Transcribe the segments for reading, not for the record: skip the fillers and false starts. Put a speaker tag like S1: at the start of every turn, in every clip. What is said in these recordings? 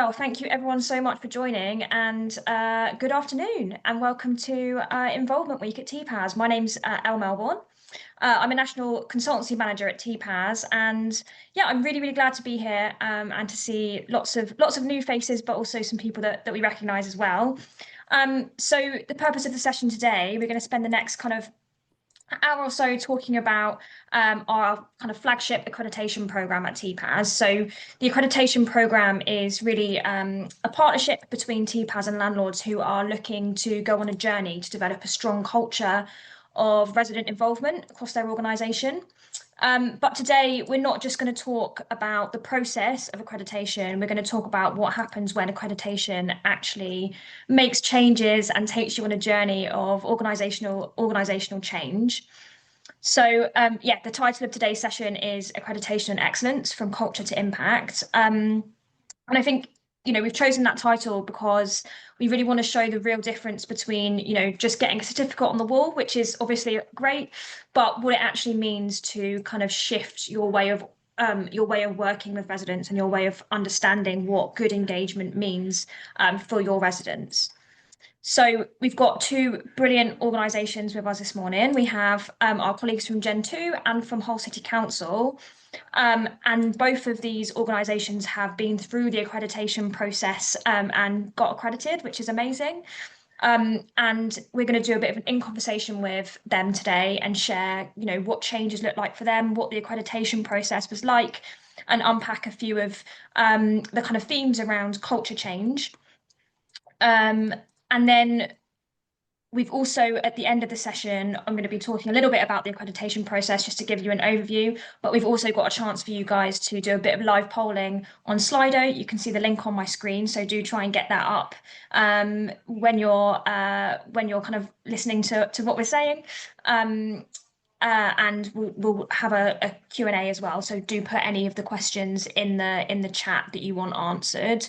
S1: Well, thank you everyone so much for joining, and good afternoon and welcome to Involvement Week at Tpas. My name's Elle Melbourne. I'm a National Consultancy Manager at Tpas, and yeah, I'm really glad to be here and to see lots of new faces, but also some people that we recognise as well. So the purpose of the session today, we're going to spend the next kind of hour or so talking about our kind of flagship accreditation program at Tpas. So the accreditation program is really a partnership between Tpas and landlords who are looking to go on a journey to develop a strong culture of resident involvement across their organisation. But today we're not just going to talk about the process of accreditation. We're going to talk about what happens when accreditation actually makes changes and takes you on a journey of organizational change. So yeah, the title of today's session is Accreditation and Excellence from Culture to Impact. And I think, we've chosen that title because we really want to show the real difference between, just getting a certificate on the wall, which is obviously great, but what it actually means to kind of shift your way of working with residents and your way of understanding what good engagement means for your residents. So we've got two brilliant organisations with us this morning. We have our colleagues from Gen 2 and from Hull City Council. And both of these organisations have been through the accreditation process and got accredited, which is amazing. And we're going to do a bit of an in-conversation with them today and share, what changes look like for them, what the accreditation process was like, and unpack a few of the kind of themes around culture change. And then we've also, at the end of the session, I'm going to be talking a little bit about the accreditation process just to give you an overview, but we've also got a chance for you guys to do a bit of live polling on Slido. You can see the link on my screen, so do try and get that up when you're kind of listening to what we're saying. And we'll have a Q&A as well, so do put any of the questions in the chat that you want answered.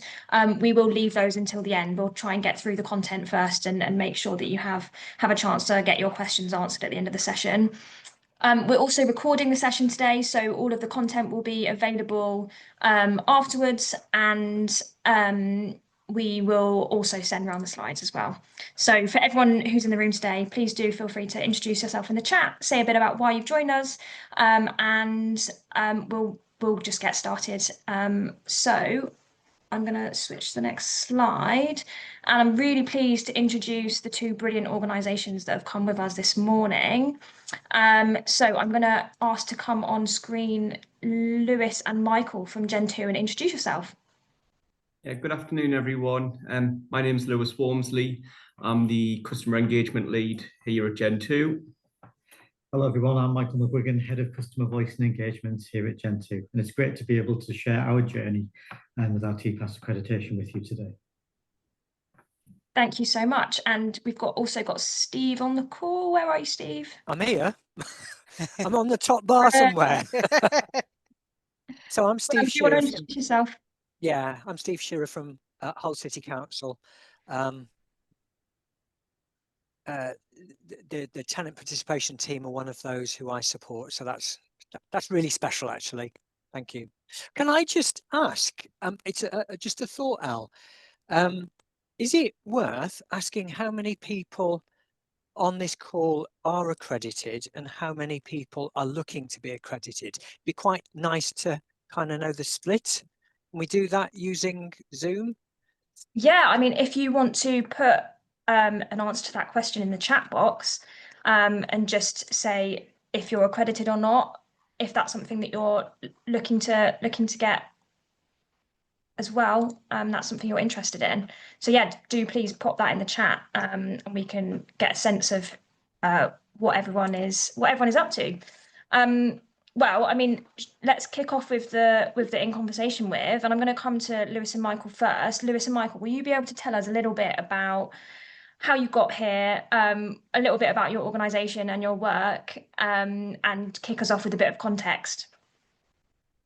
S1: We will leave those until the end. We'll try and get through the content first and make sure that you have a chance to get your questions answered at the end of the session. We're also recording the session today, so all of the content will be available afterwards, and we will also send around the slides as well. So for everyone who's in the room today, please do feel free to introduce yourself in the chat, say a bit about why you've joined us, and we'll just get started. So I'm going to switch to the next slide, and I'm really pleased to introduce the two brilliant organisations that have come with us this morning. So I'm going to ask to come on screen Lewis and Michael from Gen 2 and introduce yourself.
S2: Yeah, good afternoon, everyone. My name is Lewis Wormsley. I'm the Customer Engagement Lead here at Gen 2.
S3: Hello, everyone. I'm Michael McGuigan, Head of Customer Voice and Engagement here at Gen 2. And it's great to be able to share our journey with our Tpas accreditation with you today.
S1: Thank you so much. And we've also got Steve on the call. Where are you, Steve?
S4: I'm here. I'm on the top bar somewhere. So I'm Steve.
S1: Do you want to introduce yourself?
S4: Yeah, I'm Steve Shearer from Hull City Council. The tenant participation team are one of those who I support, so that's really special, actually. Thank you. Can I just ask? It's just a thought, Al. Is it worth asking how many people on this call are accredited and how many people are looking to be accredited? It'd be quite nice to kind of know the split. Can we do that using Zoom?
S1: Yeah, I mean, if you want to put an answer to that question in the chat box and just say if you're accredited or not, if that's something that you're looking to get as well, that's something you're interested in. So yeah, do please pop that in the chat and we can get a sense of what everyone is up to. Well, I mean, let's kick off with the in conversation with, and I'm going to come to Lewis and Michael first. Lewis and Michael, will you be able to tell us a little bit about how you got here, a little bit about your organisation and your work, and kick us off with a bit of context?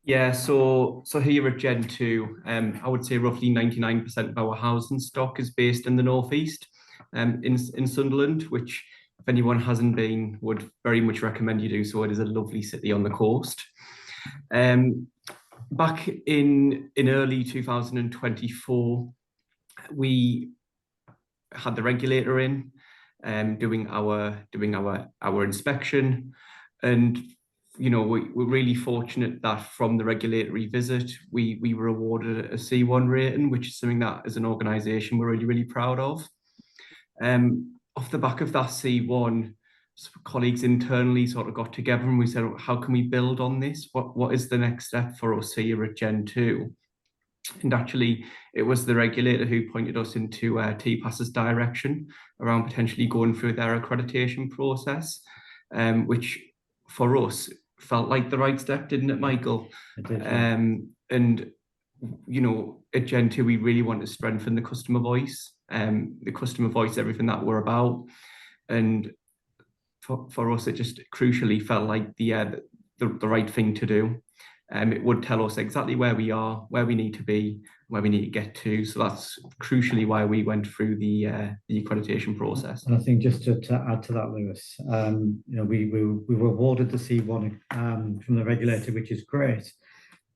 S2: Yeah, so here at Gen 2, I would say roughly 99% of our housing stock is based in the northeast, in Sunderland, which, if anyone hasn't been, would very much recommend you do so. It is a lovely city on the coast. back in early 2024, we had the regulator in, doing our inspection, and we're really fortunate that from the regulatory visit, we were awarded a C1 rating, which is something that as an organisation we're really proud of. Off the back of that C1, colleagues internally sort of got together and we said, how can we build on this? What is the next step for us here at Gen 2? And actually, it was the regulator who pointed us into Tpas's direction around potentially going through their accreditation process, which for us felt like the right step, didn't it, Michael?
S3: It did, yeah.
S2: And at Gen 2, we really want to strengthen the customer voice, everything that we're about. And for us, it just crucially felt like the right thing to do. It would tell us exactly where we are, where we need to be, where we need to get to. So that's crucially why we went through the accreditation process.
S3: And I think just to add to that, Lewis, we were awarded the C1 from the regulator, which is great.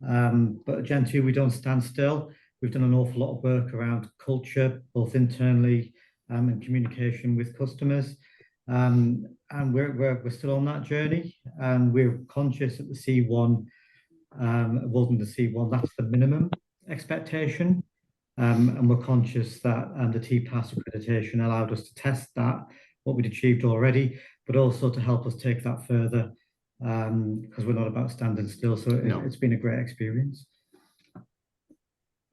S3: But at Gen 2, we don't stand still. We've done an awful lot of work around culture, both internally and communication with customers. And we're still on that journey. We're conscious that the C1, awarding the C1, that's the minimum expectation. And we're conscious that the Tpas accreditation allowed us to test that, what we'd achieved already, but also to help us take that further, because we're not about standing still. So it's been a great experience.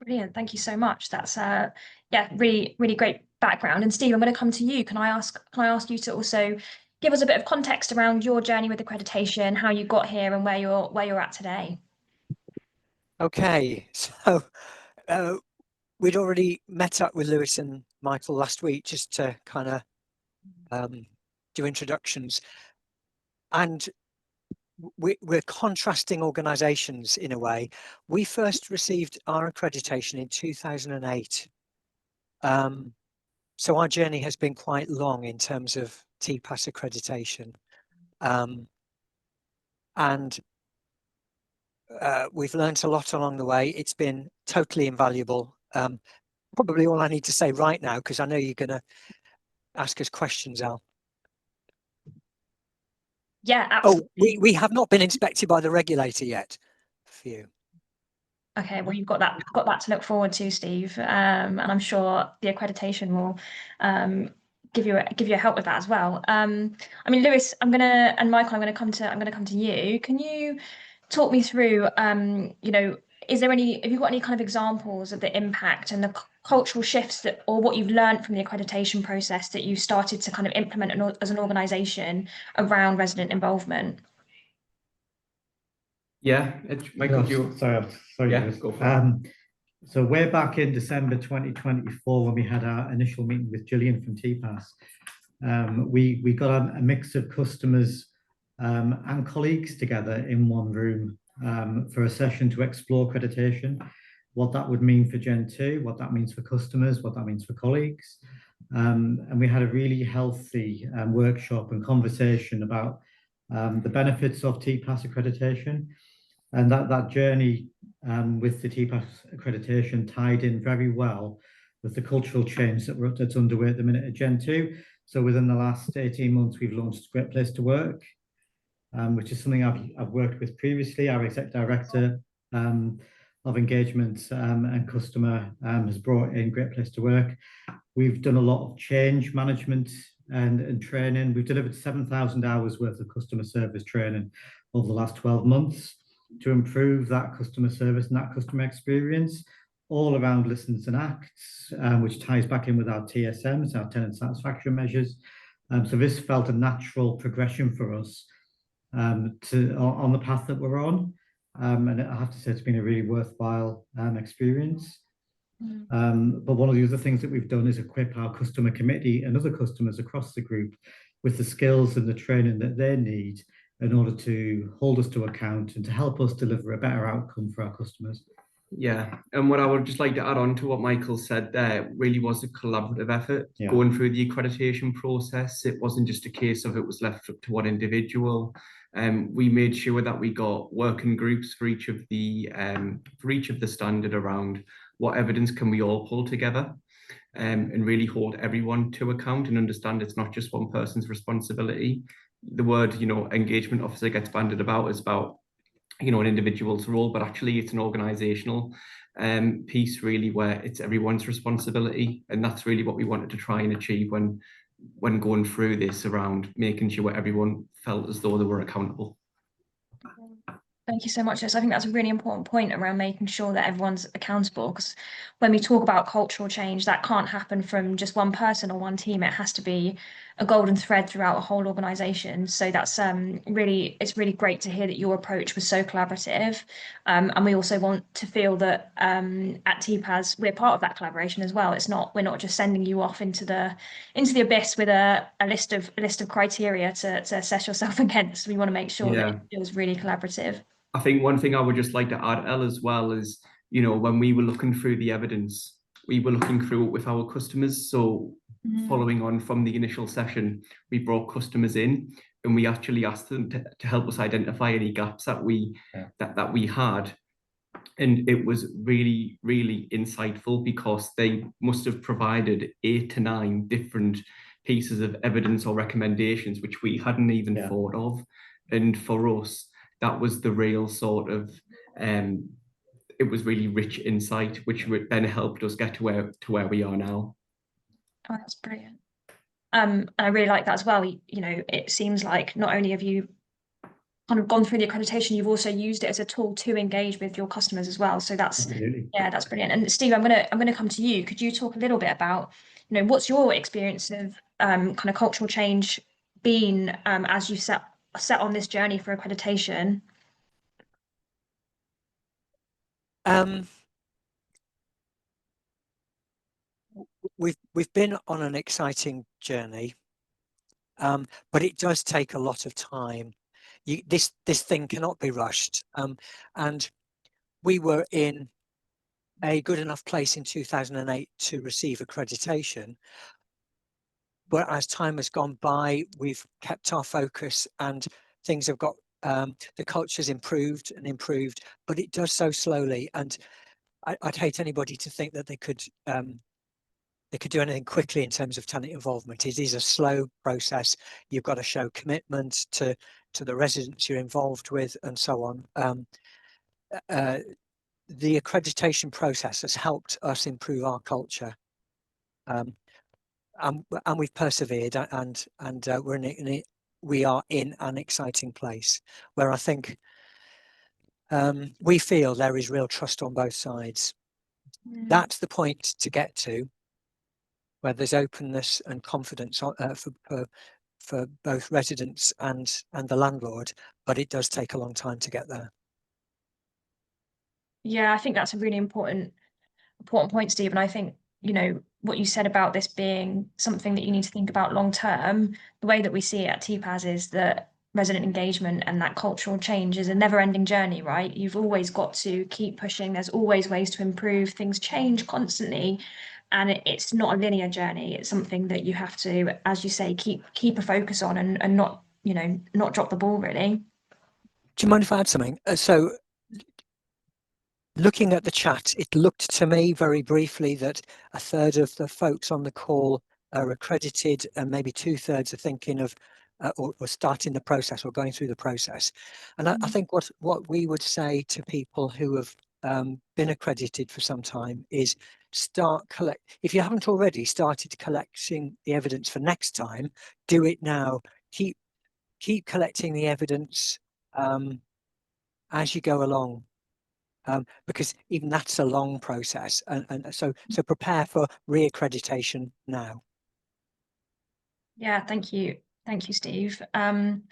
S1: Brilliant, thank you so much. That's really great background. And Steve, I'm going to come to you. Can I ask you to also give us a bit of context around your journey with accreditation, how you got here, and where you're at today?
S4: Okay, so we'd already met up with Lewis and Michael last week just to kind of do introductions, and we're contrasting organisations in a way. We first received our accreditation in 2008. So our journey has been quite long in terms of Tpas accreditation. And we've learned a lot along the way. It's been totally invaluable. Probably all I need to say right now, because I know you're going to ask us questions, Al.
S1: Yeah, absolutely.
S4: Oh, we have not been inspected by the regulator yet. For you.
S1: Okay, well, you've got that to look forward to, Steve, and I'm sure the accreditation will give you a help with that as well. I mean, Lewis, and Michael, I'm gonna come to you. Can you talk me through, have you got any kind of examples of the impact and the cultural shifts or what you've learned from the accreditation process that you started to kind of implement as an organisation around resident involvement?
S2: Yeah, Michael,
S3: sorry,
S2: yeah, go for it.
S3: So way back in December 2024, when we had our initial meeting with Gillian from Tpas, we got a mix of customers and colleagues together in one room for a session to explore accreditation, what that would mean for Gen 2, what that means for customers, what that means for colleagues. And we had a really healthy workshop and conversation about the benefits of Tpas accreditation. And that journey with the Tpas accreditation tied in very well with the cultural change that's underway at the minute at Gen 2. So within the last 18 months, we've launched Great Place to Work, which is something I've worked with previously. Our Exec Director of Engagement and Customer has brought in Great Place to Work. We've done a lot of change management and training. We've delivered 7,000 hours worth of customer service training over the last 12 months to improve that customer service and that customer experience, all around listens and acts, which ties back in with our TSMs, our tenant satisfaction measures. So this felt a natural progression for us on the path that we're on. And I have to say, it's been a really worthwhile experience. But one of the other things that we've done is equip our customer committee and other customers across the group with the skills and the training that they need in order to hold us to account and to help us deliver a better outcome for our customers.
S2: Yeah, and what I would just like to add on to what Michael said there, really was a collaborative effort going through the accreditation process. It wasn't just a case of it was left up to one individual. We made sure that we got working groups for each of the standard around what evidence can we all pull together, and really hold everyone to account and understand it's not just one person's responsibility. The word, engagement officer gets bandied about as about, an individual's role, but actually it's an organizational piece really where it's everyone's responsibility. And that's really what we wanted to try and achieve when going through this, around making sure everyone felt as though they were accountable.
S1: Thank you so much, Liz. I think that's a really important point around making sure that everyone's accountable, because when we talk about cultural change, that can't happen from just one person or one team. It has to be a golden thread throughout a whole organisation. So that's it's really great to hear that your approach was so collaborative. And we also want to feel that at Tpas we're part of that collaboration as well. We're not just sending you off into the abyss with a list of criteria to assess yourself against. We want to make sure that it feels really collaborative.
S2: I think one thing I would just like to add, Elle, as well, is, when we were looking through the evidence, we were looking through it with our customers. So following on from the initial session, we brought customers in and we actually asked them to help us identify any gaps that we had. And it was really, really insightful, because they must have provided 8 to 9 different pieces of evidence or recommendations, which we hadn't even thought of. And for us, that was the real sort of, it was really rich insight, which then helped us get to where we are now.
S1: Oh, that's brilliant. And I really like that as well. It seems like not only have you kind of gone through the accreditation, you've also used it as a tool to engage with your customers as well. So that's that's brilliant. And Steve, I'm gonna come to you. Could you talk a little bit about, what's your experience of kind of cultural change been as you set on this journey for accreditation?
S4: We've been on an exciting journey, but it does take a lot of time. This thing cannot be rushed, and we were in a good enough place in 2008 to receive accreditation, but as time has gone by, we've kept our focus and things have got, the culture's improved, but it does so slowly. And I'd hate anybody to think that they could do anything quickly in terms of tenant involvement. It is a slow process. You've got to show commitment to the residents you're involved with, and so on. The accreditation process has helped us improve our culture, and we've persevered, and we are in an exciting place where I think we feel there is real trust on both sides. That's the point to get to, where there's openness and confidence for both residents and the landlord, but it does take a long time to get there.
S1: Yeah, I think that's a really important point, Steve. And I think, what you said about this being something that you need to think about long term, the way that we see it at Tpas is that resident engagement and that cultural change is a never-ending journey, right? You've always got to keep pushing. There's always ways to improve. Things change constantly, and it's not a linear journey. It's something that you have to, as you say, keep a focus on and not, not drop the ball, really.
S4: Do you mind if I add something? So looking at the chat, it looked to me very briefly that 1/3 of the folks on the call are accredited, and maybe 2/3 are thinking of or starting the process or going through the process. And I think what we would say to people who have been accredited for some time is if you haven't already started collecting the evidence for next time, do it now. Keep collecting the evidence as you go along. Because even that's a long process, and so prepare for re-accreditation now.
S1: Yeah, thank you, Steve. And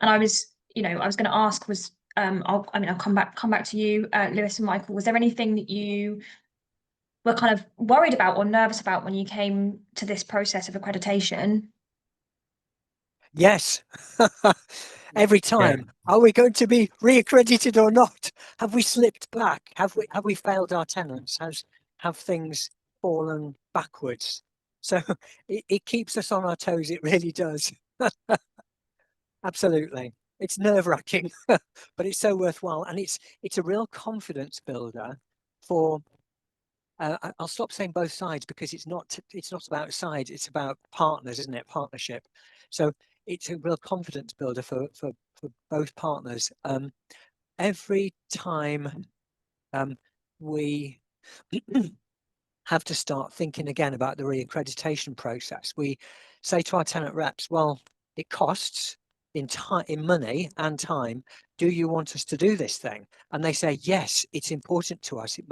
S1: I was going to ask was I'll come back to you, Lewis and Michael. Was there anything that you were kind of worried about or nervous about when you came to this process of accreditation?
S4: Yes. Every time, are we going to be re-accredited or not? Have we slipped back? Have we failed our tenants? Have things fallen backwards? So it keeps us on our toes. It really does. Absolutely. it's nerve-wracking, but it's so worthwhile, and it's a real confidence builder for. I'll stop saying both sides, because it's not about sides, it's about partners, isn't it? Partnership. So it's a real confidence builder for both partners. Every time we have to start thinking again about the reaccreditation process, we say to our tenant reps, well, it costs in money and time. Do you want us to do this thing? And they say, yes, it's important to us. It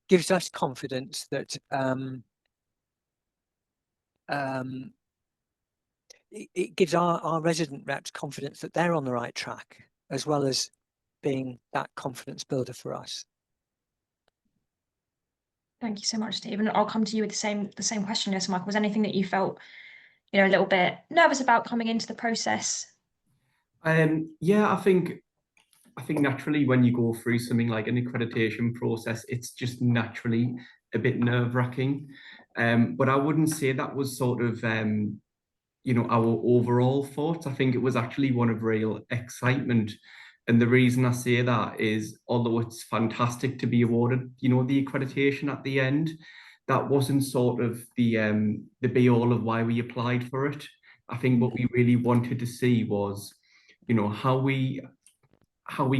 S4: gives us confidence that it gives our resident reps confidence that they're on the right track, as well as being that confidence builder for us.
S1: Thank you so much, Steve. And I'll come to you with the same question, yes, Michael. Was anything that you felt, you know, a little bit nervous about coming into the process?
S2: Yeah, I think naturally when you go through something like an accreditation process, it's just naturally a bit nerve-wracking. But I wouldn't say that was sort of you know, our overall thoughts. I think it was actually one of real excitement. And the reason I say that is, although it's fantastic to be awarded, you know, the accreditation at the end, that wasn't sort of the be all of why we applied for it. I think what we really wanted to see was, you know, how we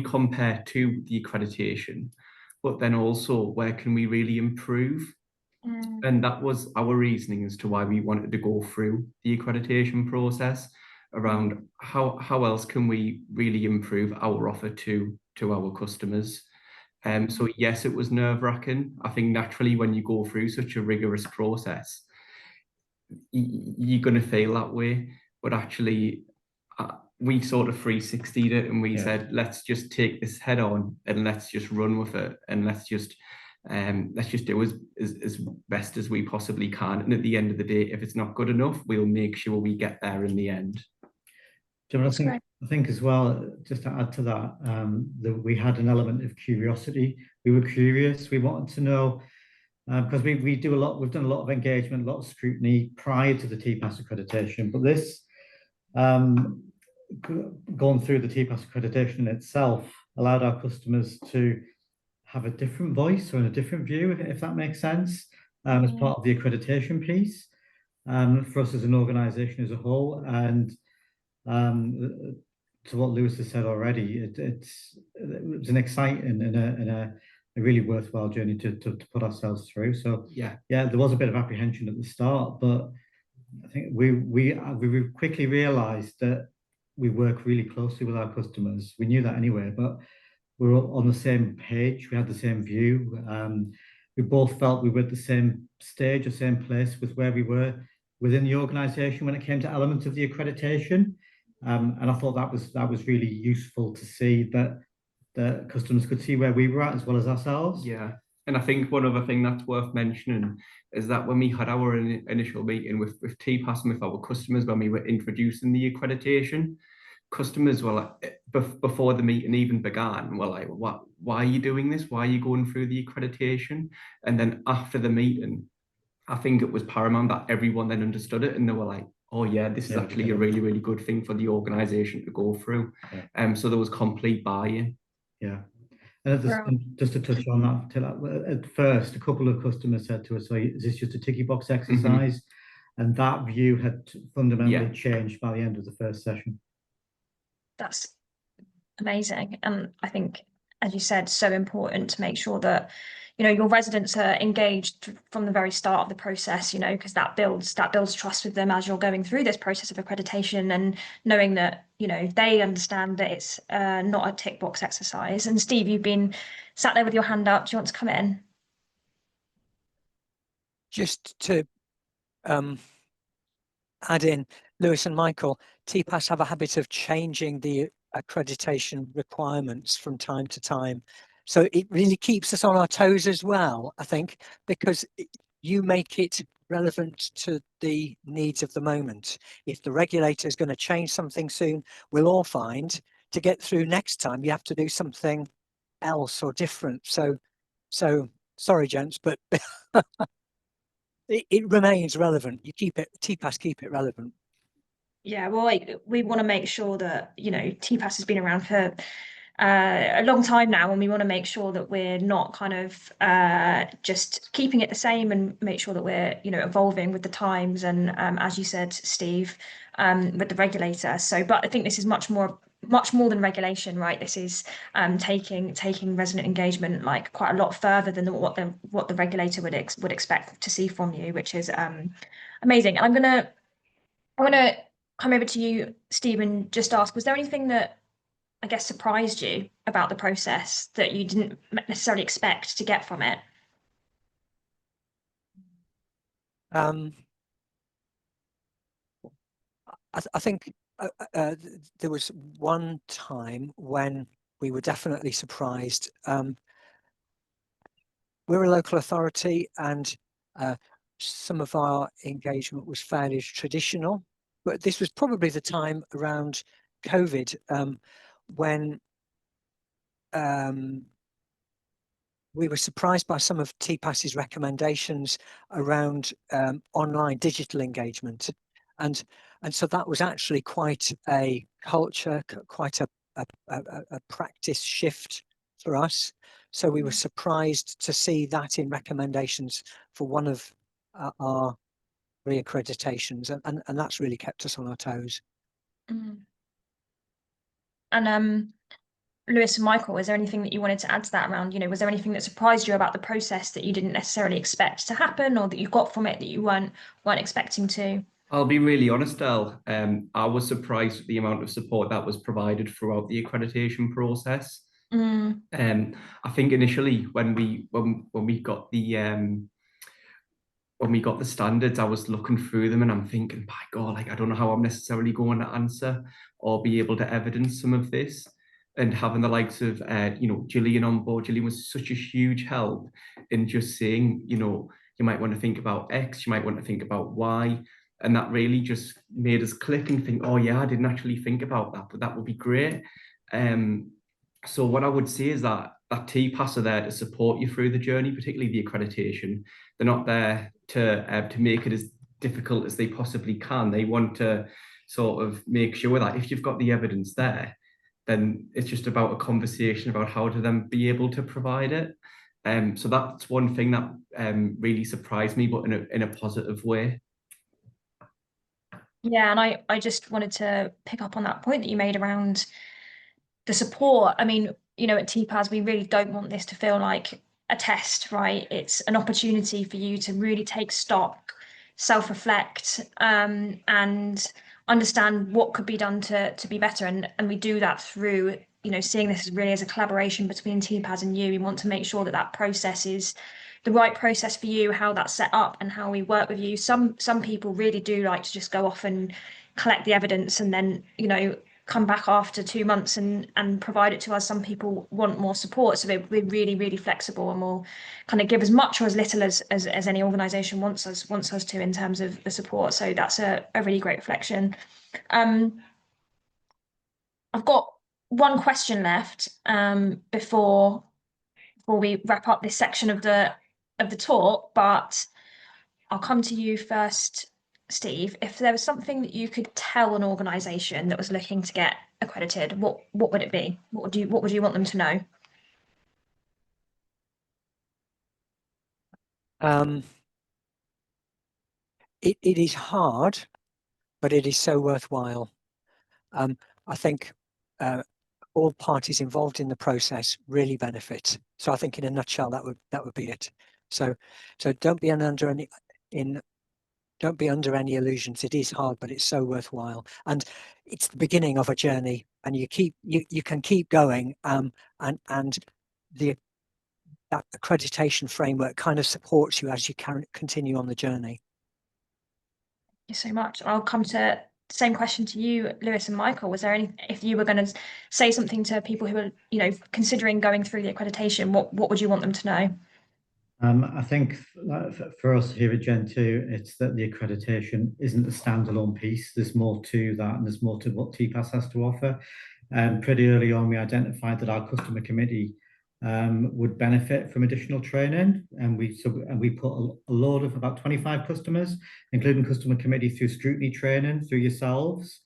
S2: compare to the accreditation, but then also where can we really improve? And that was our reasoning as to why we wanted to go through the accreditation process, around how else can we really improve our offer to our customers. So yes, it was nerve-wracking. I think naturally when you go through such a rigorous process, you're going to feel that way. But actually, we sort of 360'd it, and we said, let's just take this head on and let's just run with it, and let's just do as best as we possibly can. And at the end of the day, if it's not good enough, we'll make sure we get there in the end.
S3: Jim, I think as well, just to add to that, that we had an element of curiosity. We were curious. We wanted to know, because we've done a lot of engagement, a lot of scrutiny prior to the Tpas accreditation. But this, going through the Tpas accreditation itself, allowed our customers to have a different voice or a different view, if that makes sense, as part of the accreditation piece, for us as an organisation as a whole. And to what Lewis has said already, it was an exciting and a really worthwhile journey to put ourselves through. So yeah, there was a bit of apprehension at the start, but I think we quickly realised that we work really closely with our customers. We knew that anyway, but we were on the same page. We had the same view. We both felt we were at the same stage or same place with where we were within the organisation when it came to elements of the accreditation. And I thought that was really useful to see that the customers could see where we were at as well as ourselves.
S2: Yeah. And I think one other thing that's worth mentioning is that when we had our initial meeting with Tpas and with our customers, when we were introducing the accreditation, customers were like, before the meeting even began, were like, why are you doing this? Why are you going through the accreditation? And then after the meeting, I think it was paramount that everyone then understood it, and they were like, oh yeah, this is actually a really, really good thing for the organisation to go through. So there was complete buy-in.
S3: Yeah. And just to touch on that, at first, a couple of customers said to us, so is this just a ticky box exercise? And that view had fundamentally changed by the end of the first session.
S1: That's amazing. And I think, as you said, so important to make sure that, you know, your residents are engaged from the very start of the process, you know, because that builds trust with them as you're going through this process of accreditation, and knowing that, you know, they understand that it's not a tick box exercise. And Steve, you've been sat there with your hand up. Do you want to come in?
S4: Just to add in, Lewis and Michael, Tpas have a habit of changing the accreditation requirements from time to time. So it really keeps us on our toes as well, I think, because you make it relevant to the needs of the moment. If the regulator is going to change something soon, we'll all find to get through next time, you have to do something else or different. So sorry, gents, but it remains relevant. You keep it, Tpas keep it relevant.
S1: Yeah, well, we want to make sure that, TPAS has been around for a long time now, and we want to make sure that we're not kind of just keeping it the same, and make sure that we're, evolving with the times, and as you said, Steve, with the regulator. So, but I think this is much more than regulation, right? This is taking resident engagement like quite a lot further than what the regulator would expect to see from you, which is amazing. And I'm gonna come over to you, Stephen, just ask, was there anything that I guess surprised you about the process that you didn't necessarily expect to get from it?
S4: I think there was one time when we were definitely surprised. We're a local authority, and some of our engagement was fairly traditional, but this was probably the time around COVID when we were surprised by some of TPAS's recommendations around online digital engagement, and so that was actually quite a culture, quite a practice shift for us. So we were surprised to see that in recommendations for one of our reaccreditations, and that's really kept us on our toes.
S1: Mm. And Lewis and Michael, is there anything that you wanted to add to that around, was there anything that surprised you about the process that you didn't necessarily expect to happen, or that you got from it that you weren't expecting to?
S2: I'll be really honest, El. I was surprised at the amount of support that was provided throughout the accreditation process. I think initially when we got the standards, I was looking through them and I'm thinking, by God, like I don't know how I'm necessarily going to answer or be able to evidence some of this. And having the likes of Gillian on board, Gillian was such a huge help in just saying, you might want to think about X, you might want to think about Y. And that really just made us click and think, oh yeah, I didn't actually think about that, but that would be great. So what I would say is that TPAS are there to support you through the journey, particularly the accreditation. They're not there to make it as difficult as they possibly can. They want to sort of make sure that if you've got the evidence there, then it's just about a conversation about how to then be able to provide it. So that's one thing that really surprised me, but in a positive way.
S1: Yeah, and I just wanted to pick up on that point that you made around the support. I mean, at TPAS, we really don't want this to feel like a test, right? It's an opportunity for you to really take stock, self-reflect, and understand what could be done to be better. And we do that through, seeing this really as a collaboration between TPAS and you. We want to make sure that that process is the right process for you, how that's set up and how we work with you. Some people really do like to just go off and collect the evidence and then, come back after 2 months and provide it to us. Some people want more support, so we're really, really flexible, and we'll kind of give as much or as little as any organisation wants us to in terms of the support. So that's a really great reflection. I've got one question left before we wrap up this section of the talk, but I'll come to you first, Steve. If there was something that you could tell an organisation that was looking to get accredited, what would it be? What would you want them to know?
S4: It is hard, but it is so worthwhile. I think all parties involved in the process really benefit. So I think in a nutshell, that would be it. So don't be under any illusions. It is hard, but it's so worthwhile, and it's the beginning of a journey. And you can keep going. And that accreditation framework kind of supports you as you continue on the journey.
S1: Thank you so much. I'll come to the same question to you, Lewis and Michael. Was there if you were going to say something to people who are, considering going through the accreditation, what would you want them to know?
S3: I think for us here at Gen 2, it's that the accreditation isn't a standalone piece. There's more to that, and there's more to what TPAS has to offer. Pretty early on, we identified that our customer committee would benefit from additional training, and we put a load of about 25 customers, including customer committee, through scrutiny training through yourselves.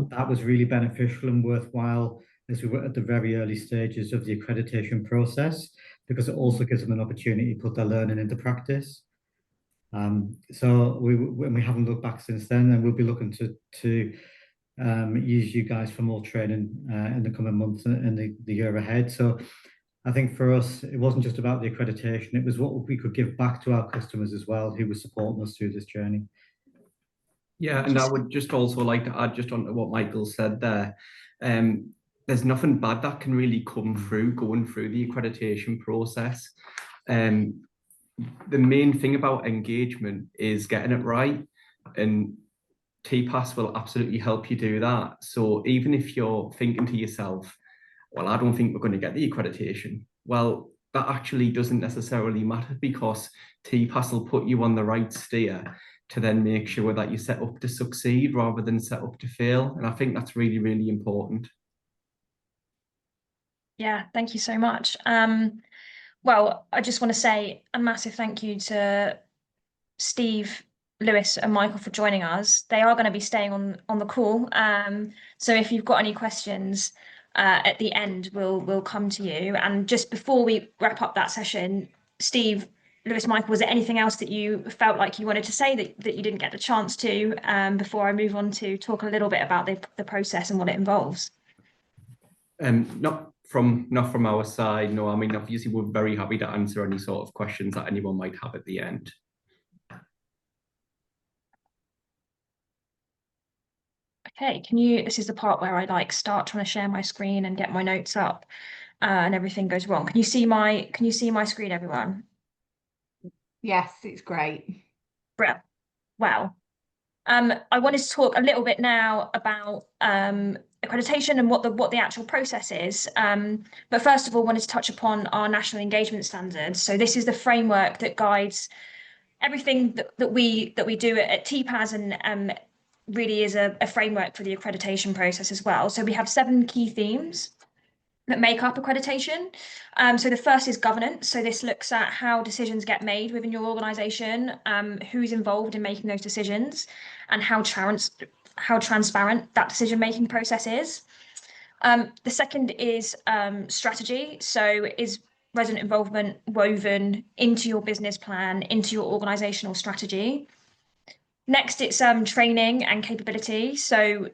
S3: That was really beneficial and worthwhile as we were at the very early stages of the accreditation process, because it also gives them an opportunity to put their learning into practice. So we haven't looked back since then, and we'll be looking to use you guys for more training in the coming months and the year ahead. So I think for us, it wasn't just about the accreditation, it was what we could give back to our customers as well, who were supporting us through this journey.
S2: Yeah, and I would just also like to add just onto what Michael said there. There's nothing bad that can really come through going through the accreditation process. The main thing about engagement is getting it right, and Tpas will absolutely help you do that. So even if you're thinking to yourself, well, I don't think we're going to get the accreditation, well, that actually doesn't necessarily matter, because Tpas will put you on the right steer to then make sure that you're set up to succeed rather than set up to fail. And I think that's really, really important.
S1: Yeah, thank you so much. Well, I just want to say a massive thank you to Steve, Lewis, and Michael for joining us. They are going to be staying on the call. So if you've got any questions at the end, we'll come to you. And just before we wrap up that session, Steve, Lewis, Michael, was there anything else that you felt like you wanted to say that you didn't get the chance to before I move on to talk a little bit about the process and what it involves?
S2: Not from our side, no. I mean, obviously, we're very happy to answer any sort of questions that anyone might have at the end.
S1: Okay, this is the part where I start trying to share my screen and get my notes up and everything goes wrong. Can you see my screen, everyone?
S5: Yes, it's great.
S1: Brilliant. Wow. I wanted to talk a little bit now about accreditation and what the actual process is. But first of all, wanted to touch upon our national engagement standards. So this is the framework that guides everything that we do at Tpas, and really is a framework for the accreditation process as well. So we have 7 key themes that make up accreditation. So the first is governance. So this looks at how decisions get made within your organisation, who's involved in making those decisions, and how transparent that decision-making process is. The second is strategy. So is resident involvement woven into your business plan, into your organisational strategy? Next, it's training and capability. So,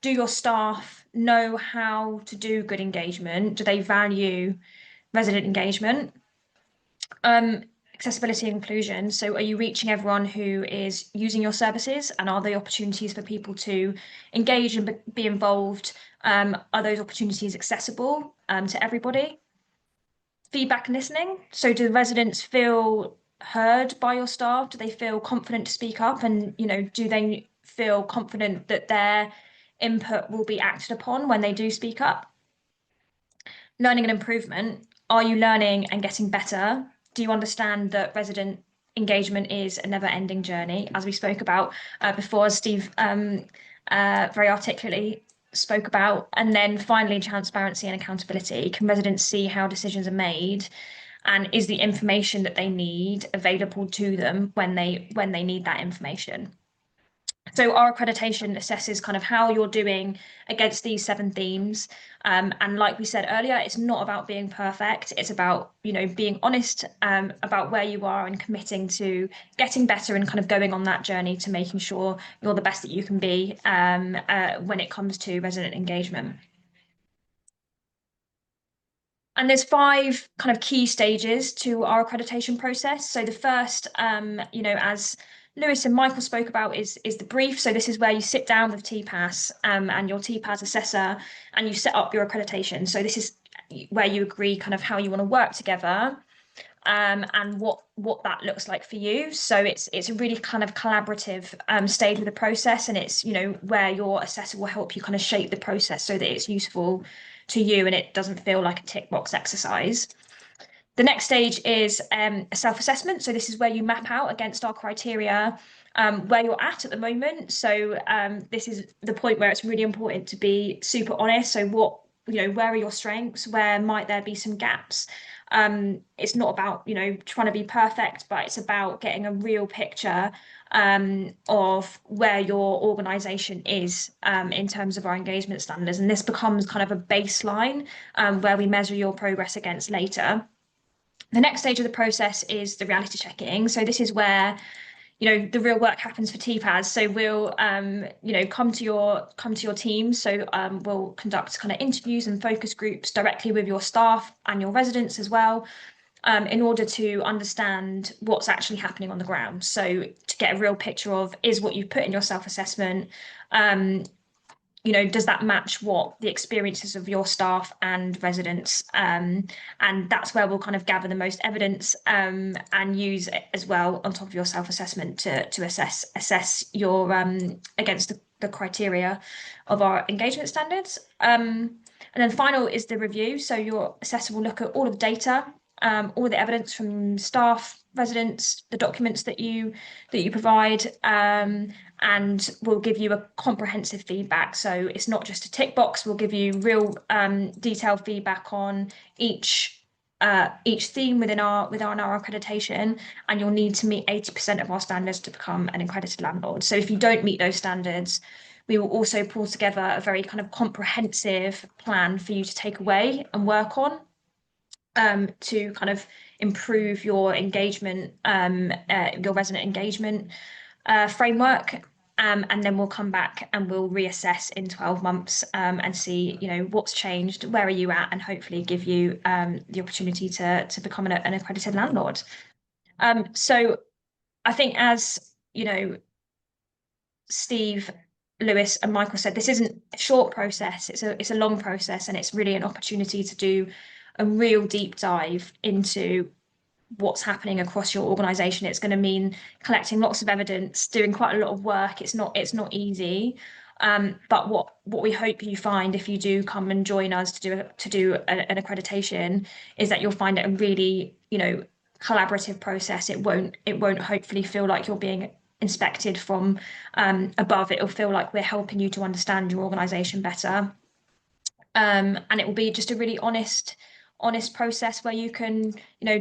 S1: do your staff know how to do good engagement? Do they value resident engagement? Accessibility and inclusion. So are you reaching everyone who is using your services, and are there opportunities for people to engage and be involved? Are those opportunities accessible to everybody? Feedback and listening. So do the residents feel heard by your staff? Do they feel confident to speak up? And, do they feel confident that their input will be acted upon when they do speak up? Learning and improvement. Are you learning and getting better? Do you understand that resident engagement is a never-ending journey, as we spoke about before, as Steve very articulately spoke about? And then finally, transparency and accountability. Can residents see how decisions are made, and is the information that they need available to them when they need that information? So our accreditation assesses kind of how you're doing against these 7 themes. And like we said earlier, it's not about being perfect. It's about, being honest about where you are and committing to getting better and kind of going on that journey to making sure you're the best that you can be when it comes to resident engagement. And there's 5 kind of key stages to our accreditation process. So the first, as Lewis and Michael spoke about, is the brief. So this is where you sit down with Tpas and your Tpas assessor, and you set up your accreditation. So this is where you agree kind of how you want to work together and what that looks like for you. So it's a really kind of collaborative stage of the process, and it's where your assessor will help you kind of shape the process so that it's useful to you and it doesn't feel like a tick box exercise. The next stage is a self-assessment. So this is where you map out against our criteria where you're at the moment. So this is the point where it's really important to be super honest. So where are your strengths, where might there be some gaps. It's not about, trying to be perfect, but it's about getting a real picture of where your organisation is in terms of our engagement standards. And this becomes kind of a baseline where we measure your progress against later. The next stage of the process is the reality checking. So this is where the real work happens for Tpas. So we'll come to your team. So we'll conduct kind of interviews and focus groups directly with your staff and your residents as well, in order to understand what's actually happening on the ground. So to get a real picture of, is what you've put in your self-assessment, does that match what the experiences of your staff and residents? And that's where we'll kind of gather the most evidence and use it as well on top of your self-assessment to assess your against the criteria of our engagement standards. And then final is the review. So your assessor will look at all of the data, all of the evidence from staff, residents, the documents that you provide, and we'll give you a comprehensive feedback. So it's not just a tick box. We'll give you real detailed feedback on each theme within our accreditation, and you'll need to meet 80% of our standards to become an accredited landlord. So if you don't meet those standards, we will also pull together a very kind of comprehensive plan for you to take away and work on, to kind of improve your engagement, your resident engagement framework. And then we'll come back and we'll reassess in 12 months and see, what's changed, where are you at, and hopefully give you the opportunity to become an accredited landlord. So I think, as Steve, Lewis and Michael said, this isn't a short process, it's a long process, and it's really an opportunity to do a real deep dive into what's happening across your organisation. It's going to mean collecting lots of evidence, doing quite a lot of work. It's not easy, but what we hope you find if you do come and join us to do an accreditation is that you'll find it a really collaborative process. It won't hopefully feel like you're being inspected from above. It'll feel like we're helping you to understand your organisation better, and it will be just a really honest process where you can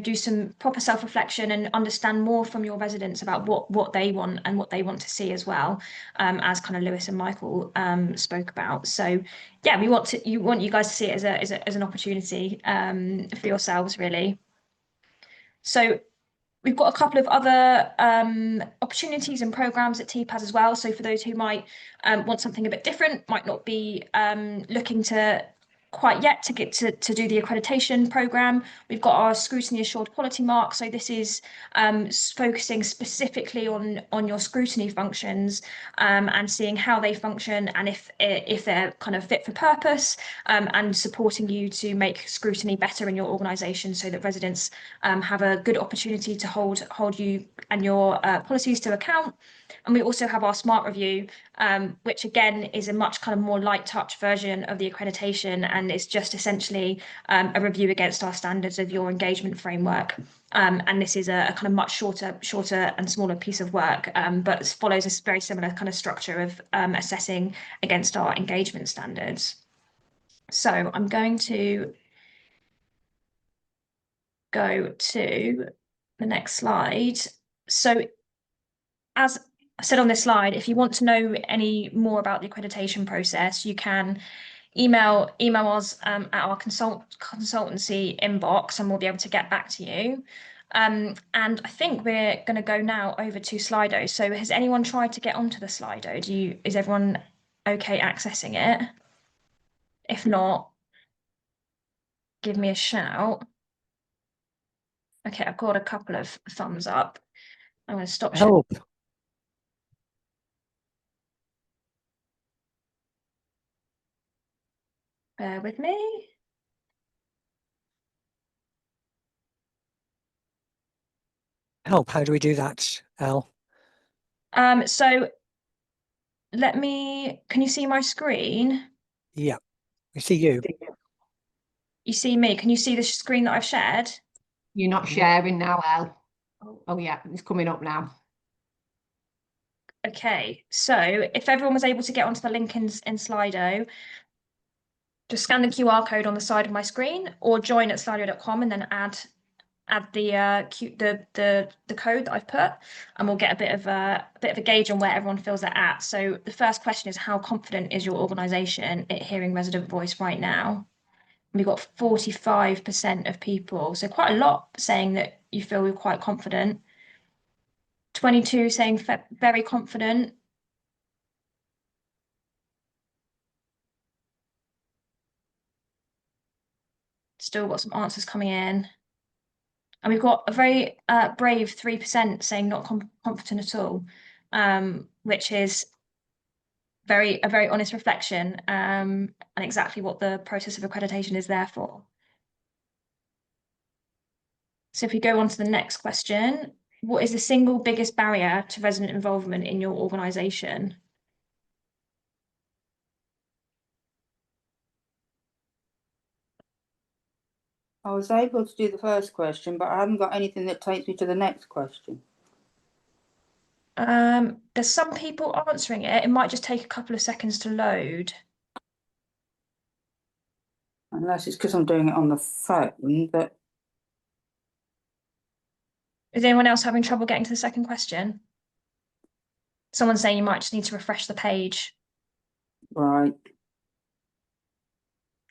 S1: do some proper self-reflection and understand more from your residents about what they want and what they want to see as well, as kind of Lewis and Michael spoke about. So yeah, we want you guys to see it as an opportunity for yourselves, really. So we've got a couple of other opportunities and programs at Tpas as well. So for those who might want something a bit different, might not be looking to quite yet to get to do the accreditation program, we've got our scrutiny assured quality mark. So this is focusing specifically on your scrutiny functions, and seeing how they function and if they're kind of fit for purpose, and supporting you to make scrutiny better in your organisation so that residents have a good opportunity to hold you and your policies to account. And we also have our smart review, which again is a much kind of more light touch version of the accreditation, and it's just essentially a review against our standards of your engagement framework. And this is a kind of much shorter and smaller piece of work, but follows a very similar kind of structure of assessing against our engagement standards. So I'm going to go to the next slide. So as I said on this slide, if you want to know any more about the accreditation process, you can email us at our consultancy inbox, and we'll be able to get back to you. And I think we're going to go now over to Slido. So has anyone tried to get onto the Slido? Is everyone okay accessing it? If not, give me a shout. Okay, I've got a couple of thumbs up. I'm going to stop sharing.
S4: Help.
S1: Bear with me.
S4: Help. How do we do that, Elle?
S1: So can you see my screen?
S4: Yeah, we see you.
S1: You see me? Can you see the screen that I've shared?
S5: You're not sharing now, Elle. Oh yeah, it's coming up now.
S1: Okay, so if everyone was able to get onto the link in Slido, Just scan the QR code on the side of my screen, or join at slido.com and then add the code that I've put, and we'll get a bit of a gauge on where everyone feels they're at. So the first question is, how confident is your organisation at hearing resident voice right now? We've got 45% of people, so quite a lot saying that you feel you're quite confident. 22 saying very confident. Still got some answers coming in. And we've got a very brave 3% saying not confident at all, which is a very honest reflection, and exactly what the process of accreditation is there for. So if we go on to the next question, what is the single biggest barrier to resident involvement in your organisation?
S6: I was able to do the first question, but I haven't got anything that takes me to the next question.
S1: There's some people answering it. It might just take a couple of seconds to load.
S6: Unless it's because I'm doing it on the phone, but
S1: Is anyone else having trouble getting to the second question? Someone's saying you might just need to refresh the page.
S6: right.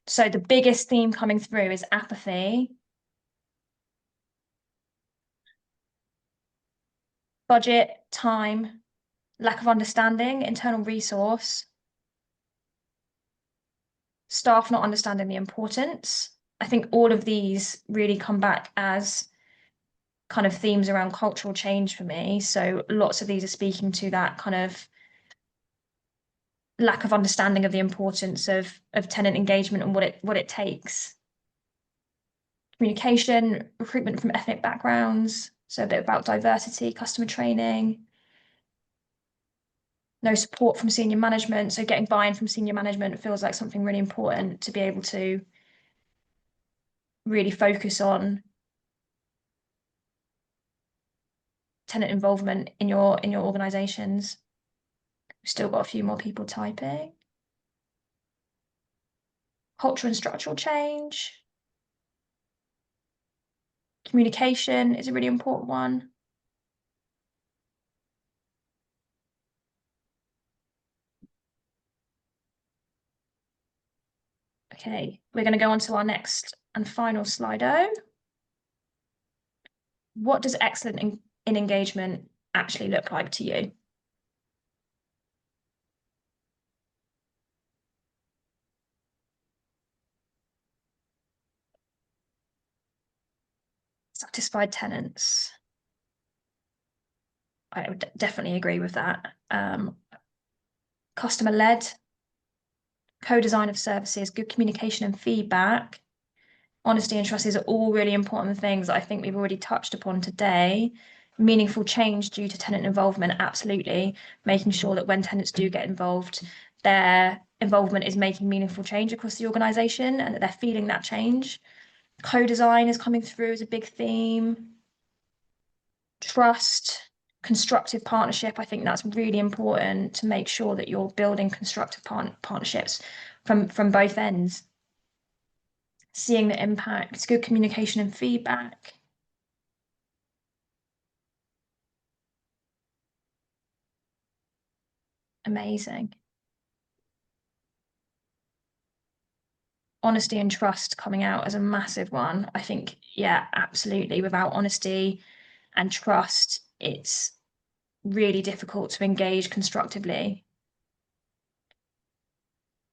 S1: So the biggest theme coming through is apathy, budget, time, lack of understanding, internal resource, staff not understanding the importance. I think all of these really come back as kind of themes around cultural change for me. So lots of these are speaking to that kind of lack of understanding of the importance of tenant engagement and what it takes. Communication, recruitment from ethnic backgrounds, so a bit about diversity, customer training. No support from senior management, so getting buy-in from senior management feels like something really important to be able to really focus on tenant involvement in your organizations. We've still got a few more people typing. Culture and structural change. Communication is a really important one. Okay, we're going to go on to our next and final Slido. What does excellent in engagement actually look like to you? Satisfied tenants. I would definitely agree with that. Customer-led, co-design of services, good communication and feedback, honesty and trust. These are all really important things that I think we've already touched upon today. Meaningful change due to tenant involvement, absolutely. Making sure that when tenants do get involved, their involvement is making meaningful change across the organisation and that they're feeling that change. Co-design is coming through as a big theme. Trust, constructive partnership. I think that's really important to make sure that you're building constructive partnerships from both ends. Seeing the impact, good communication and feedback. Amazing. Honesty and trust coming out as a massive one. I think, yeah, absolutely. Without honesty and trust, it's really difficult to engage constructively.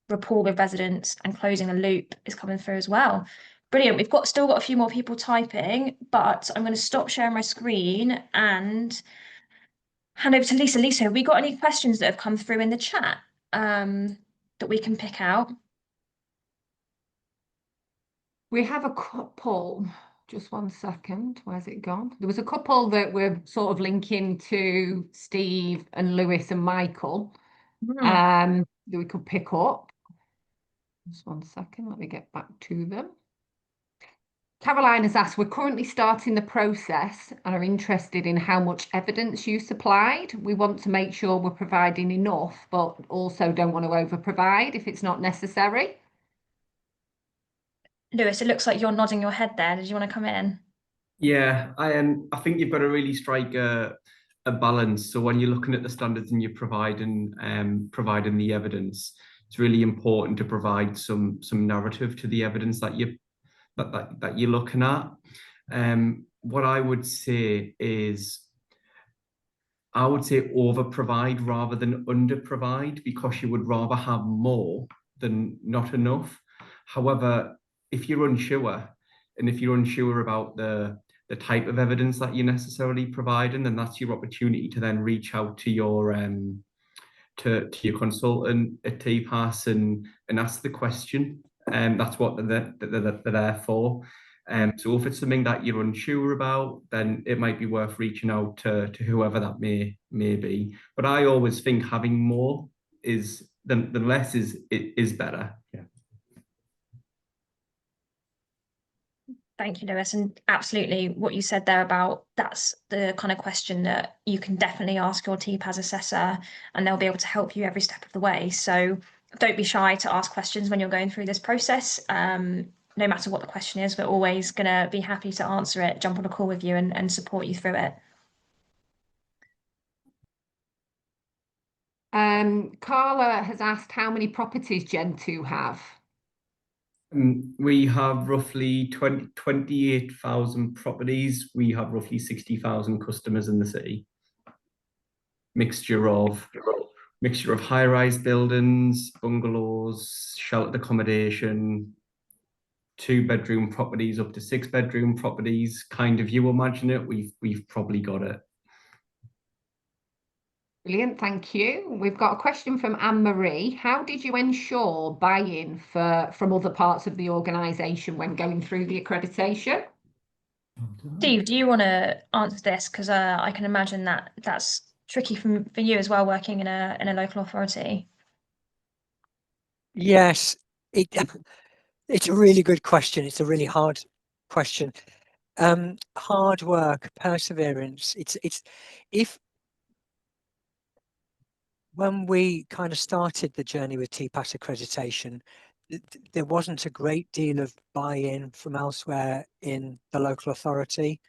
S1: Rapport with residents and closing the loop is coming through as well. Brilliant. We've still got a few more people typing, but I'm going to stop sharing my screen and hand over to Lisa. Lisa, have we got any questions that have come through in the chat that we can pick out?
S5: We have a couple. Just one second. Where's it gone? There was a couple that were sort of linking to Steve and Lewis and Michael that we could pick up. Just one second. Let me get back to them. Caroline has asked, we're currently starting the process and are interested in how much evidence you supplied. We want to make sure we're providing enough, but also don't want to over provide if it's not necessary.
S1: Lewis, it looks like you're nodding your head there. Did you want to come in?
S2: Yeah, I think you've got to really strike a balance. So when you're looking at the standards and you're providing the evidence, it's really important to provide some narrative to the evidence that you're looking at. What I would say is, I would say over provide rather than under provide, because you would rather have more than not enough. However, if you're unsure, and if you're unsure about the type of evidence that you're necessarily providing, then that's your opportunity to then reach out to your to your consultant at Tpas and ask the question. And that's what they're there for. So if it's something that you're unsure about, then it might be worth reaching out to whoever that may be. But I always think having more is than less is better.
S3: Yeah.
S1: Thank you, Lewis. And absolutely what you said there about that's the kind of question that you can definitely ask your TPAS assessor, and they'll be able to help you every step of the way. So don't be shy to ask questions when you're going through this process. No matter what the question is, we're always going to be happy to answer it, jump on a call with you and support you through it.
S5: Carla has asked how many properties Gen 2 have.
S2: We have roughly 28,000 properties. We have roughly 60,000 customers in the city. Mixture of high-rise buildings, bungalows, sheltered accommodation, 2-bedroom properties up to 6-bedroom properties. Kind of, you imagine it, we've probably got it.
S5: Brilliant, thank you. We've got a question from Anne-Marie. How did you ensure buy-in from other parts of the organisation when going through the accreditation?
S1: Steve, do you want to answer this? Because I can imagine that that's tricky for you as well, working in a local authority.
S4: Yes, it's a really good question. It's a really hard question. Hard work, perseverance. When we kind of started the journey with TPAS accreditation, there wasn't a great deal of buy-in from elsewhere in the local authority.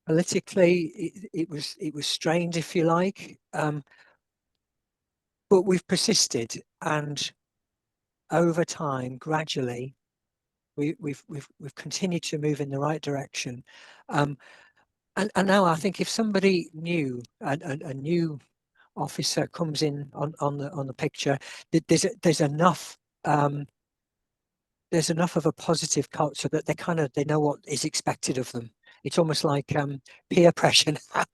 S4: Politically, it was strained, if you like, but we've persisted, and over time, gradually, we've continued to move in the right direction. And now I think if somebody new, a new officer comes in on the picture, there's enough of a positive culture that they know what is expected of them. It's almost like peer pressure now,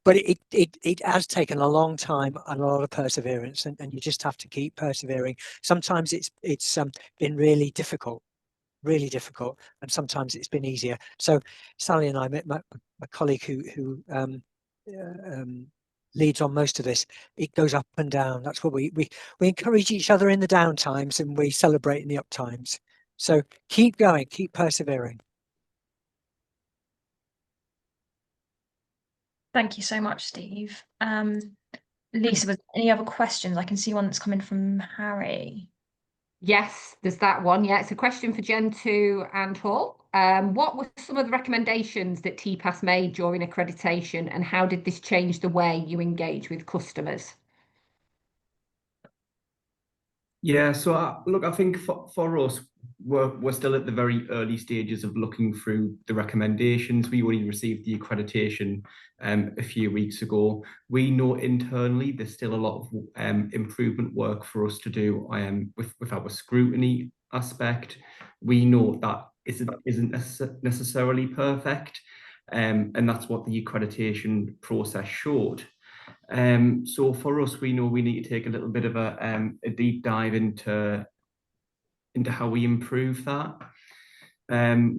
S4: but it has taken a long time and a lot of perseverance, and you just have to keep persevering. Sometimes it's been really difficult, and sometimes it's been easier. So Sally and I, my colleague who leads on most of this, it goes up and down. That's what we encourage each other in the down times, and we celebrate in the up times. So keep going, keep persevering.
S1: Thank you so much, Steve. Lisa, was any other questions? I can see one that's coming from Harry.
S5: Yes, there's that one. Yeah, it's a question for Gen 2 and Hull. What were some of the recommendations that TPAS made during accreditation, and how did this change the way you engage with customers?
S2: Yeah, so look, I think for us, we're still at the very early stages of looking through the recommendations. We only received the accreditation a few weeks ago. We know internally there's still a lot of improvement work for us to do with our scrutiny aspect. We know that isn't necessarily perfect, and that's what the accreditation process showed. So for us, we know we need to take a little bit of a deep dive into how we improve that.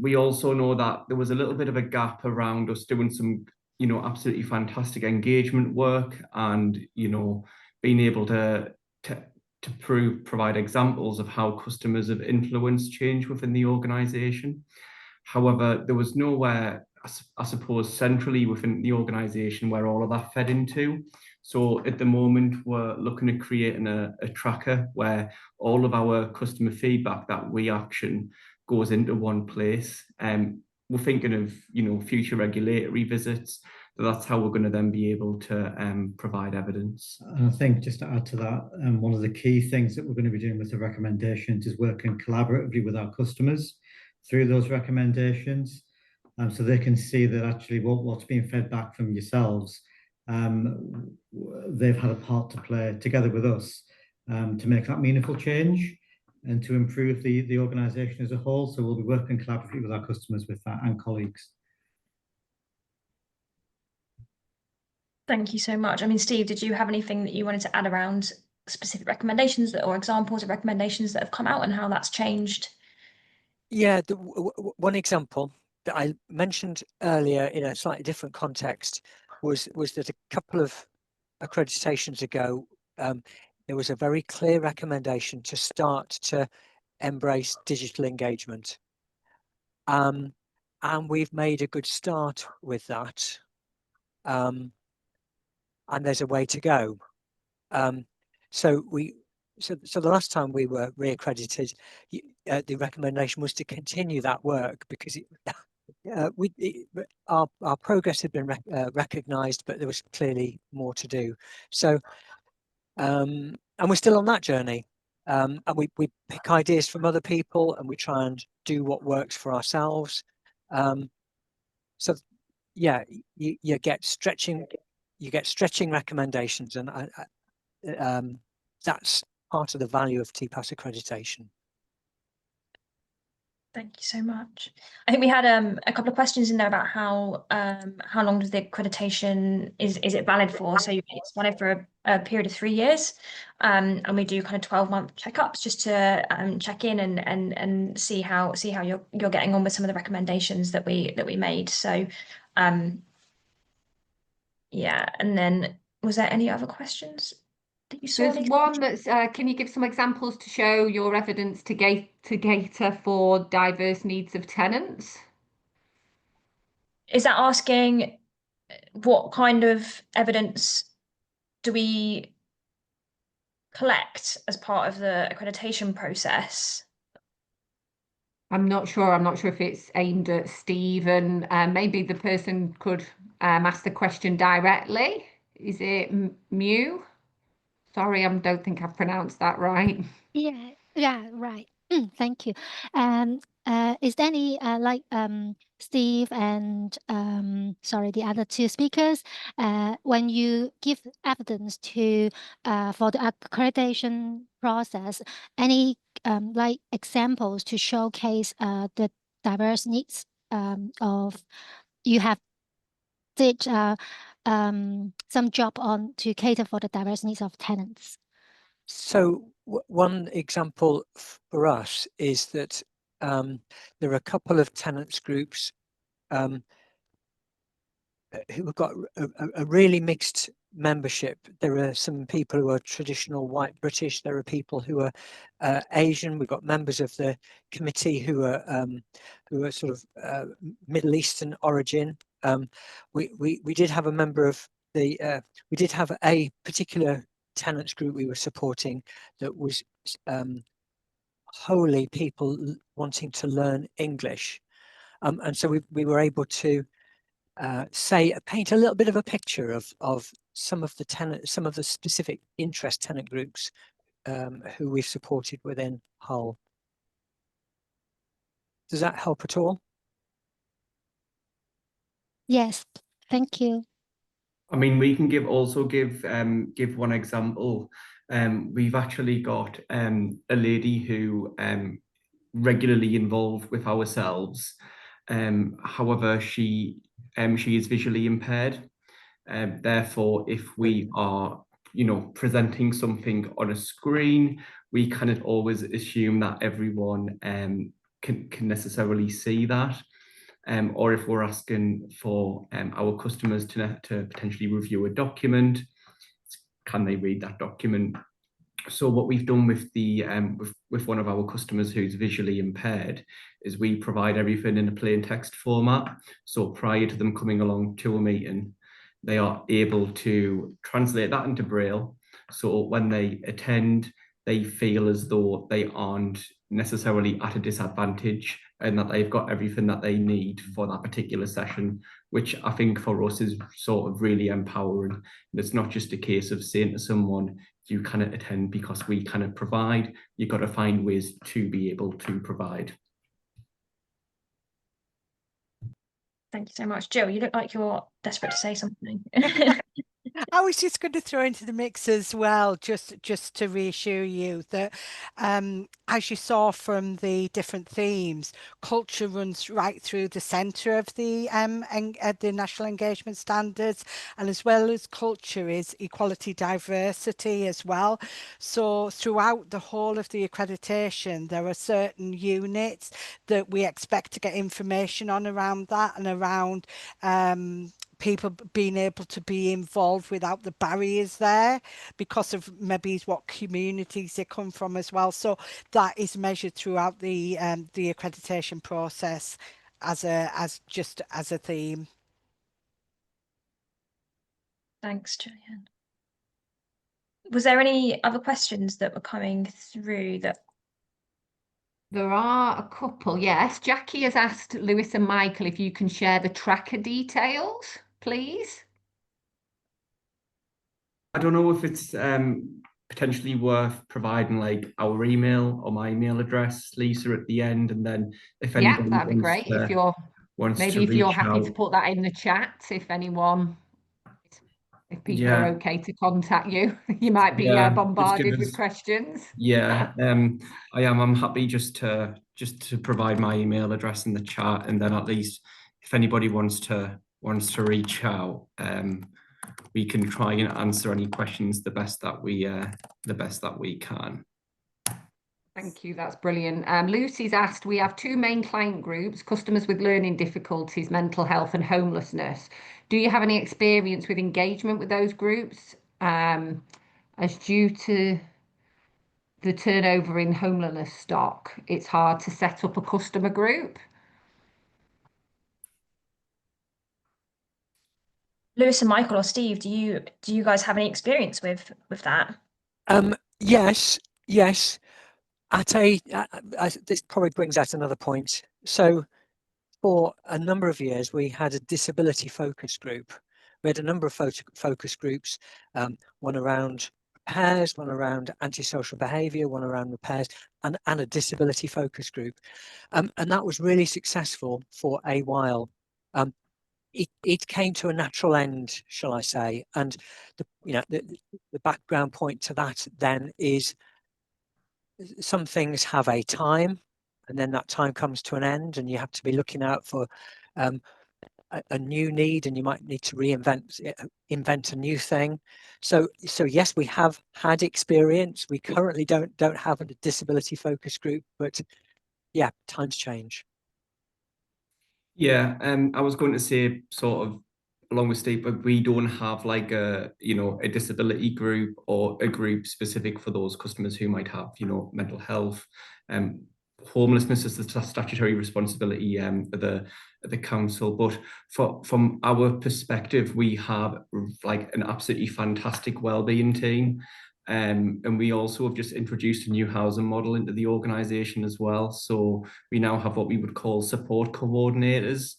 S2: We also know that there was a little bit of a gap around us doing some, absolutely fantastic engagement work, and being able to provide examples of how customers have influenced change within the organisation. However, there was nowhere, I suppose, centrally within the organisation where all of that fed into. So at the moment, we're looking at creating a tracker where all of our customer feedback that we action goes into one place. We're thinking of, future regulatory visits. So that's how we're going to then be able to provide evidence.
S3: And I think just to add to that, one of the key things that we're going to be doing with the recommendations is working collaboratively with our customers through those recommendations, so they can see that actually what's being fed back from yourselves, they've had a part to play together with us to make that meaningful change and to improve the organisation as a whole. So we'll be working collaboratively with our customers with that and colleagues.
S1: Thank you so much. I mean, Steve, did you have anything that you wanted to add around specific recommendations or examples of recommendations that have come out and how that's changed?
S4: Yeah, one example that I mentioned earlier in a slightly different context was that a couple of accreditations ago, there was a very clear recommendation to start to embrace digital engagement. And we've made a good start with that. And there's a way to go. So the last time we were reaccredited, the recommendation was to continue that work because our progress had been recognised, but there was clearly more to do. So, and we're still on that journey. And we pick ideas from other people and we try and do what works for ourselves. So yeah, you get stretching recommendations, and that's part of the value of Tpas accreditation.
S1: Thank you so much. I think we had a couple of questions in there about how long does the accreditation is it valid for? So it's valid for a period of 3 years, and we do kind of 12-month checkups just to check in and see how you're getting on with some of the recommendations that we made. So yeah, and then was there any other questions that you saw?
S5: There's one that's, can you give some examples to show your evidence to cater for diverse needs of tenants?
S1: Is that asking what kind of evidence do we collect as part of the accreditation process?
S5: I'm not sure if it's aimed at Steve, and maybe the person could ask the question directly. Is it Mew? Sorry, I don't think I've pronounced that right.
S7: Yeah, right. Thank you. Is there any Steve and sorry, the other two speakers, when you give evidence to for the accreditation process, any examples to showcase the diverse needs of you have did some job on to cater for the diverse needs of tenants?
S4: So one example for us is that there are a couple of tenants groups who have got a really mixed membership. There are some people who are traditional white British. There are people who are Asian. We've got members of the committee who are sort of Middle Eastern origin. We did have a member of the we did have a particular tenants group we were supporting that was wholly people wanting to learn English, and so we were able to paint a little bit of a picture of some of the specific interest tenant groups who we've supported within Hull. Does that help at all?
S7: Yes, thank you.
S2: I mean, we can give one example. We've actually got a lady who regularly involved with ourselves. However, she is visually impaired. Therefore, if we are, presenting something on a screen, we cannot always assume that everyone can necessarily see that. Or if we're asking for our customers to potentially review a document, can they read that document? So what we've done with the with one of our customers who's visually impaired is we provide everything in a plain text format. So prior to them coming along to a meeting, they are able to translate that into Braille. So when they attend, they feel as though they aren't necessarily at a disadvantage and that they've got everything that they need for that particular session, which I think for us is sort of really empowering. And it's not just a case of saying to someone, you cannot attend because we cannot provide. You've got to find ways to be able to provide.
S1: Thank you so much. Jill, you look like you're desperate to say something.
S8: I was just going to throw into the mix as well, just to reassure you that as you saw from the different themes, culture runs right through the centre of the National Engagement Standards, and as well as culture is equality, diversity as well. So throughout the whole of the accreditation, there are certain units that we expect to get information on around that and around people being able to be involved without the barriers there because of maybe what communities they come from as well. So that is measured throughout the accreditation process as a theme.
S1: Thanks, Gillian. Was there any other questions that were coming through that?
S5: There are a couple, yes. Jackie has asked Lewis and Michael if you can share the tracker details, please.
S2: I don't know if it's potentially worth providing like our email or my email address, Lisa, at the end, and then if anybody
S5: that'd be great. If you're happy to put that in the chat, if people are okay to contact you, you might be bombarded with questions.
S2: I am. I'm happy just to provide my email address in the chat, and then at least if anybody wants to reach out, we can try and answer any questions the best that we can.
S5: Thank you, that's brilliant. Lucy's asked, we have two main client groups, customers with learning difficulties, mental health and homelessness. Do you have any experience with engagement with those groups? As due to the turnover in homelessness stock, it's hard to set up a customer group.
S1: Lewis and Michael or Steve, do you guys have any experience with that?
S4: Yes. This probably brings out another point. So for a number of years, we had a disability focus group. We had a number of focus groups, one around repairs, one around antisocial behaviour, one around repairs, and a disability focus group. And that was really successful for a while. It came to a natural end, shall I say? And the background point to that then is some things have a time, and then that time comes to an end, and you have to be looking out for a new need, and you might need to invent a new thing. So yes, we have had experience. We currently don't have a disability focus group, but yeah, times change.
S2: Yeah, I was going to say sort of along with Steve, but we don't have like a disability group or a group specific for those customers who might have mental health. Homelessness is the statutory responsibility of the council, but from our perspective, we have like an absolutely fantastic wellbeing team. And we also have just introduced a new housing model into the organisation as well. So we now have what we would call support coordinators,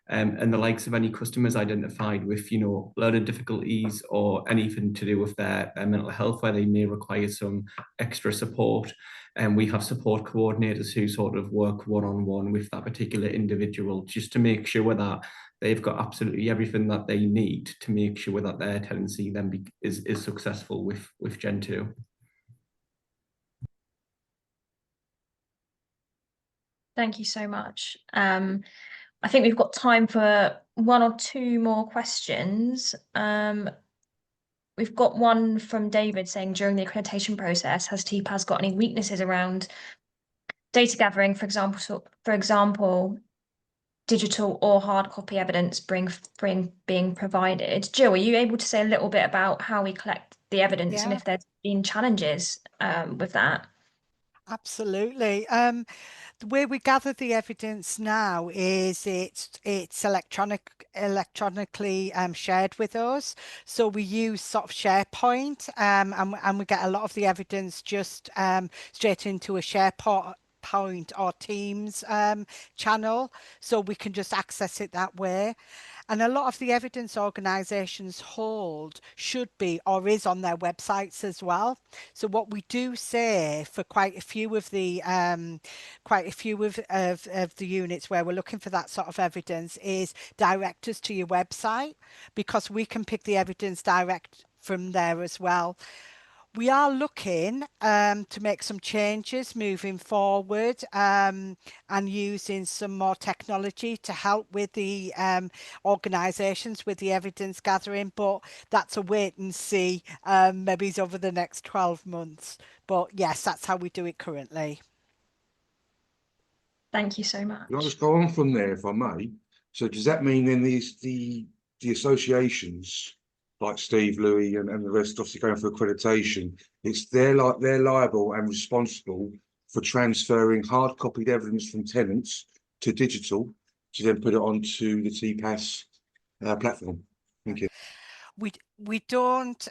S2: and the likes of any customers identified with learning difficulties or anything to do with their mental health, where they may require some extra support. And we have support coordinators who sort of work one-on-one with that particular individual, just to make sure that they've got absolutely everything that they need to make sure that their tenancy then is successful with Gen 2.
S1: Thank you so much. I think we've got time for one or two more questions. We've got one from David saying, during the accreditation process, has TPAS got any weaknesses around data gathering, for example, digital or hard copy evidence being provided? Jill, are you able to say a little bit about how we collect the evidence and if there's been challenges with that?
S8: Absolutely. The way we gather the evidence now is it's electronically shared with us. So we use sort of SharePoint, and we get a lot of the evidence just straight into a SharePoint or Teams channel, so we can just access it that way. And a lot of the evidence organisations hold should be or is on their websites as well. So what we do say for quite a few of the units where we're looking for that sort of evidence is direct us to your website, because we can pick the evidence direct from there as well. We are looking to make some changes moving forward, and using some more technology to help with the organisations with the evidence gathering, but that's a wait and see, maybe it's over the next 12 months. But yes, that's how we do it currently.
S1: Thank you so much.
S9: Can I just go on from there, if I may? So does that mean then the associations like Steve, Louis, and the rest, obviously going for accreditation, they're liable and responsible for transferring hard copied evidence from tenants to digital to then put it onto the Tpas platform? Thank you.
S8: We don't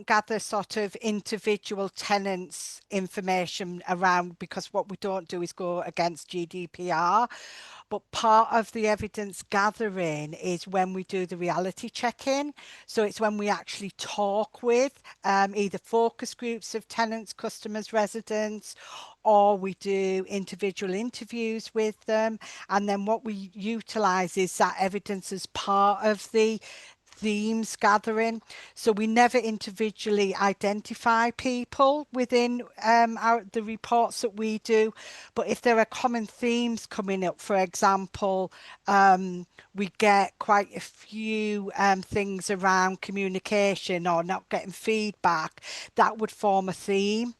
S8: gather sort of individual tenants' information around, because what we don't do is go against GDPR. But part of the evidence gathering is when we do the reality check-in. So it's when we actually talk with either focus groups of tenants, customers, residents, or we do individual interviews with them. And then what we utilise is that evidence as part of the themes gathering. So we never individually identify people within the reports that we do, but if there are common themes coming up, for example, we get quite a few things around communication or not getting feedback, that would form a theme.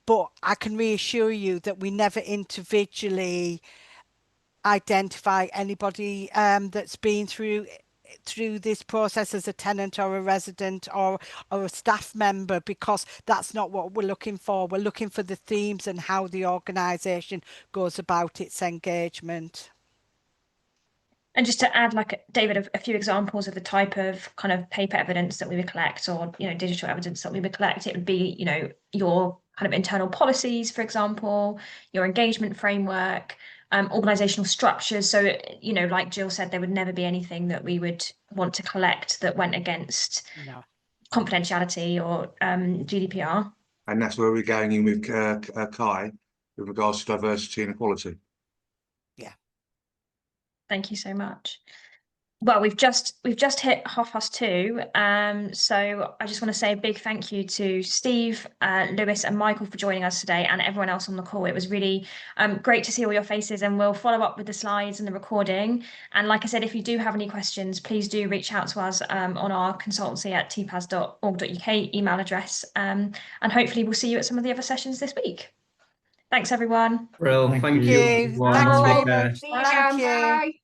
S8: But I can reassure you that we never individually identify anybody that's been through this process as a tenant or a resident or a staff member, because that's not what we're looking for. We're looking for the themes and how the organisation goes about its engagement.
S1: And just to add, like David, a few examples of the type of kind of paper evidence that we would collect, or digital evidence that we would collect, it would be your kind of internal policies, for example, your engagement framework, organizational structures. So like Jill said, there would never be anything that we would want to collect that went against confidentiality or GDPR.
S9: And that's where we're going in with Kai with regards to diversity and equality.
S1: Thank you so much. Well, we've just hit 2:30. So I just want to say a big thank you to Steve, Lewis, and Michael for joining us today, and everyone else on the call. It was really great to see all your faces, and we'll follow up with the slides and the recording. And like I said, if you do have any questions, please do reach out to us on our consultancy@tpas.org.uk email address. And hopefully we'll see you at some of the other sessions this week. Thanks, everyone.
S2: Well, thank you.
S8: Thanks very much.
S5: See you.
S8: Thank you.
S5: Bye.